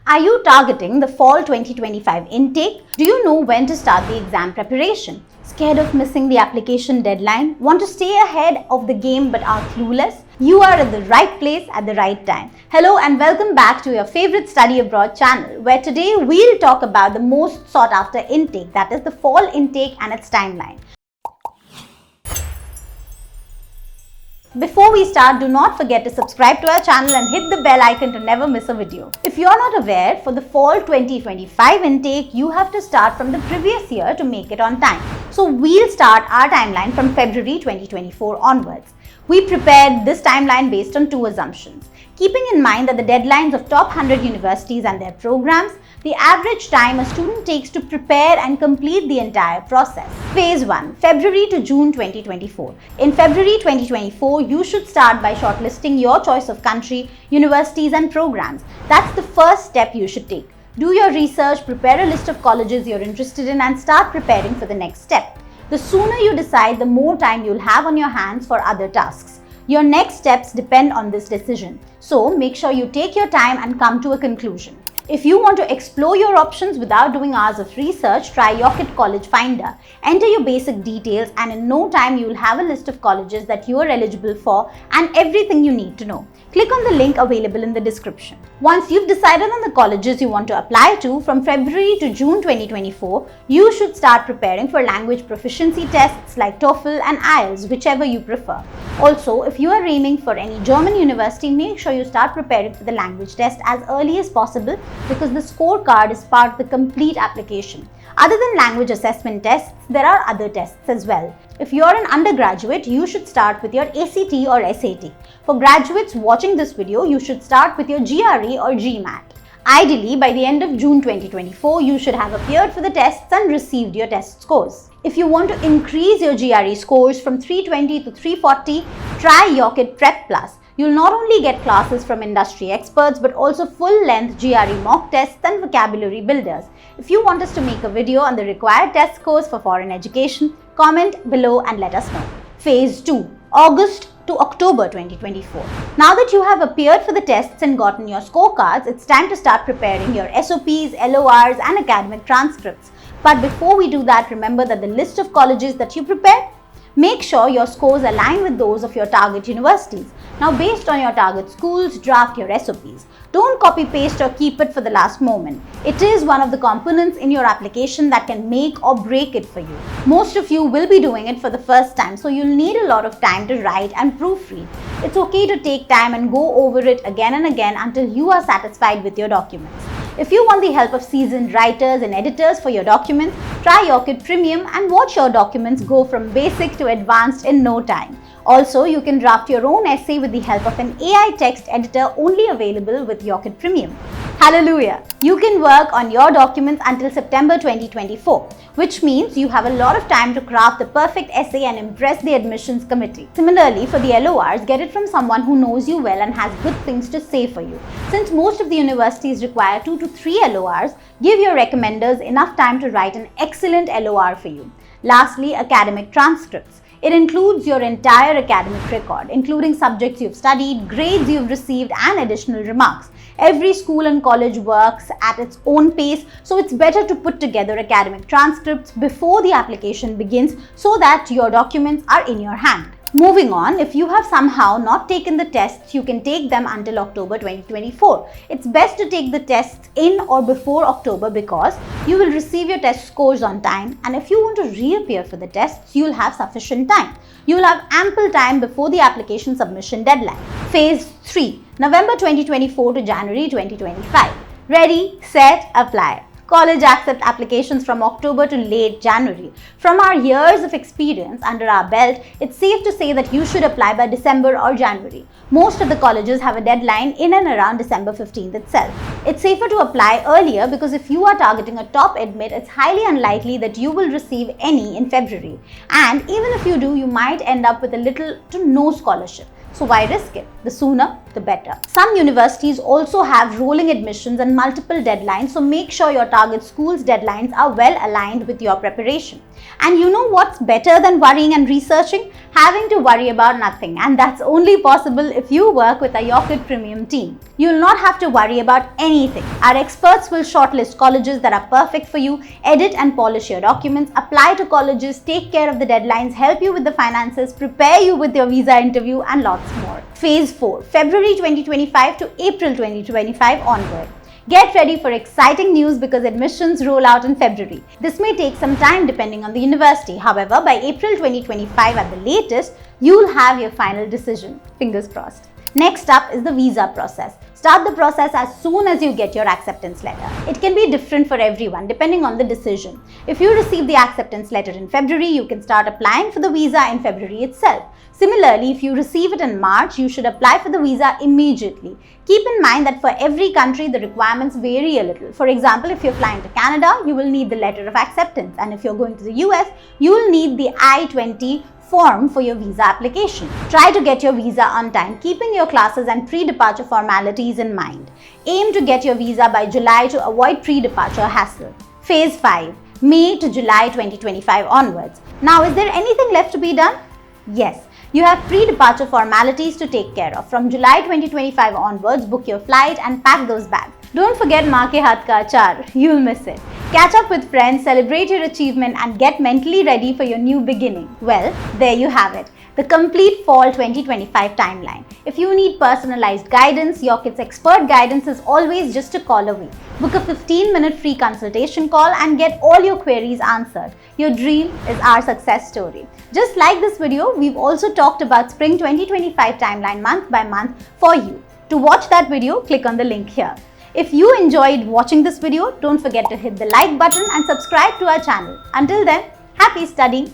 Are you targeting the fall 2025 intake? Do you know when to start the exam preparation? Scared of missing the application deadline? Want to stay ahead of the game but are clueless? You are at the right place at the right time. Hello and welcome back to your favorite study abroad channel, where today we'll talk about the most sought after intake, that is the fall intake and its timeline. Before we start, do not forget to subscribe to our channel and hit the bell icon to never miss a video. If you're not aware, for the fall 2025 intake, you have to start from the previous year to make it on time. So we'll start our timeline from February 2024 onwards. We prepared this timeline based on two assumptions. Keeping in mind that the deadlines of top 100 universities and their programs, the average time a student takes to prepare and complete the entire process. Phase 1, February to June 2024. In February 2024, you should start by shortlisting your choice of country, universities and programs. That's the first step you should take. Do your research, prepare a list of colleges you're interested in and start preparing for the next step. The sooner you decide, the more time you'll have on your hands for other tasks. Your next steps depend on this decision. So make sure you take your time and come to a conclusion. If you want to explore your options without doing hours of research, try Yocket College Finder. Enter your basic details and in no time you will have a list of colleges that you are eligible for and everything you need to know. Click on the link available in the description. Once you've decided on the colleges you want to apply to, from February to June 2024, you should start preparing for language proficiency tests like TOEFL and IELTS, whichever you prefer. Also, if you are aiming for any German university, make sure you start preparing for the language test as early as possible, because the scorecard is part of the complete application. Other than language assessment tests, there are other tests as well. If you're an undergraduate, you should start with your ACT or SAT. For graduates watching this video, you should start with your GRE or GMAT. Ideally, by the end of June 2024, you should have appeared for the tests and received your test scores. If you want to increase your GRE scores from 320 to 340, try Yocket Prep Plus. You'll not only get classes from industry experts but also full-length GRE mock tests and vocabulary builders. If you want us to make a video on the required test scores for foreign education, comment below and let us know. Phase 2, August to October 2024. Now that you have appeared for the tests and gotten your scorecards, it's time to start preparing your SOPs, LORs and academic transcripts. But before we do that, remember that the list of colleges that you prepare, make sure your scores align with those of your target universities. Now, based on your target schools, draft your SOPs. Don't copy paste or keep it for the last moment. It is one of the components in your application that can make or break it for you. Most of you will be doing it for the first time, so you'll need a lot of time to write and proofread. It's okay to take time and go over it again and again until you are satisfied with your documents. If you want the help of seasoned writers and editors for your documents, try Yocket Premium and watch your documents go from basic to advanced in no time. Also, you can draft your own essay with the help of an AI text editor only available with Yocket Premium. Hallelujah! You can work on your documents until September 2024, which means you have a lot of time to craft the perfect essay and impress the admissions committee. Similarly, for the LORs, get it from someone who knows you well and has good things to say for you. Since most of the universities require 2 to 3 LORs, give your recommenders enough time to write an excellent LOR for you. Lastly, academic transcripts. It includes your entire academic record, including subjects you've studied, grades you've received, and additional remarks. Every school and college works at its own pace, so it's better to put together academic transcripts before the application begins so that your documents are in your hand. Moving on, if you have somehow not taken the tests, you can take them until October 2024. It's best to take the tests in or before October because you will receive your test scores on time, and if you want to reappear for the tests, you'll have sufficient time. You'll have ample time before the application submission deadline. Phase 3, November 2024 to January 2025. Ready, set, apply. College accept applications from October to late January. From our years of experience under our belt, it's safe to say that you should apply by December or January. Most of the colleges have a deadline in and around December 15th itself. It's safer to apply earlier because if you are targeting a top admit, it's highly unlikely that you will receive any in February. And even if you do, you might end up with a little to no scholarship. So why risk it? The sooner, the better. Some universities also have rolling admissions and multiple deadlines, so make sure your target school's deadlines are well aligned with your preparation. And you know what's better than worrying and researching? Having to worry about nothing, and that's only possible if you work with a Yocket Premium team. You'll not have to worry about anything. Our experts will shortlist colleges that are perfect for you, edit and polish your documents, apply to colleges, take care of the deadlines, help you with the finances, prepare you with your visa interview, and lots more. Phase 4, February 2025 to April 2025 onward. Get ready for exciting news because admissions roll out in February. This may take some time depending on the university. However, by April 2025 at the latest, you'll have your final decision. Fingers crossed. Next up is the visa process. Start the process as soon as you get your acceptance letter. It can be different for everyone depending on the decision. If you receive the acceptance letter in February, you can start applying for the visa in February itself. Similarly, if you receive it in March, you should apply for the visa immediately. Keep in mind that for every country, the requirements vary a little. For example, if you're flying to Canada, you will need the letter of acceptance. And if you're going to the US, you will need the I-20 form for your visa application. Try to get your visa on time, keeping your classes and pre-departure formalities in mind. Aim to get your visa by July to avoid pre-departure hassle. Phase 5, May to July 2025 onwards. Now, is there anything left to be done? Yes. You have pre-departure formalities to take care of. From July 2025 onwards, book your flight and pack those bags. Don't forget maa ke haath ka achar. You'll miss it. Catch up with friends, celebrate your achievement and get mentally ready for your new beginning. Well, there you have it. The complete fall 2025 timeline. If you need personalized guidance, Yocket's expert guidance is always just a call away. Book a 15-minute free consultation call and get all your queries answered. Your dream is our success story. Just like this video, we've also talked about Spring 2025 timeline month by month for you. To watch that video, click on the link here. If you enjoyed watching this video, don't forget to hit the like button and subscribe to our channel. Until then, happy studying!